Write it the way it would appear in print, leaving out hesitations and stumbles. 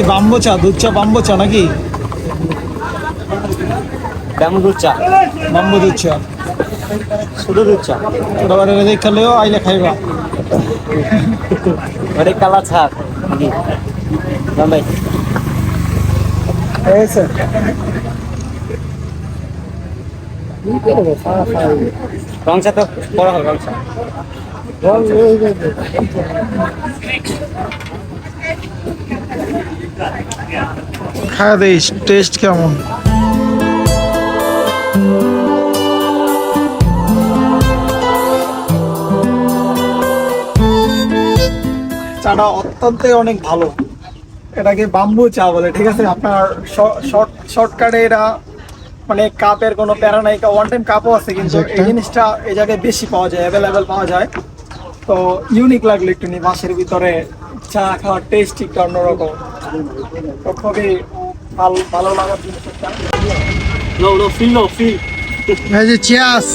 কি বাম্বো চা, দুধ চা বাম্বো চা নাকি? ব্যাম্বু দুধ চা, বাম্বো দুধ চা। শুধু দুধ চা, ওটা বারে দেখালেও আইলে খাইবা। ওটা কালা চা নাকি? ভাই হয়েছে রং চা তো বড় হবে, রং চা। খাওয়া দিস, টেস্ট কেমন? চাটা অত্যন্ত অনেক ভালো। এটাকে বাম্বু চা বলে, ঠিক আছে? আপনার শর্টকাটে এটা মানে কাপের কোনো প্যারা নাই, ওয়ান টাইম কাপও আছে, কিন্তু এই জিনিসটা এই জায়গায় বেশি পাওয়া যায়, অ্যাভেলেবেল পাওয়া যায়। তো ইউনিক লাগলো একটু নি, বাসের ভিতরে চা খাওয়ার টেস্ট একটু অন্যরকম। তো খুবই ভালো ভালো লাগার জিনিস একটা। No, no, feel, no, feel. চিয়াস।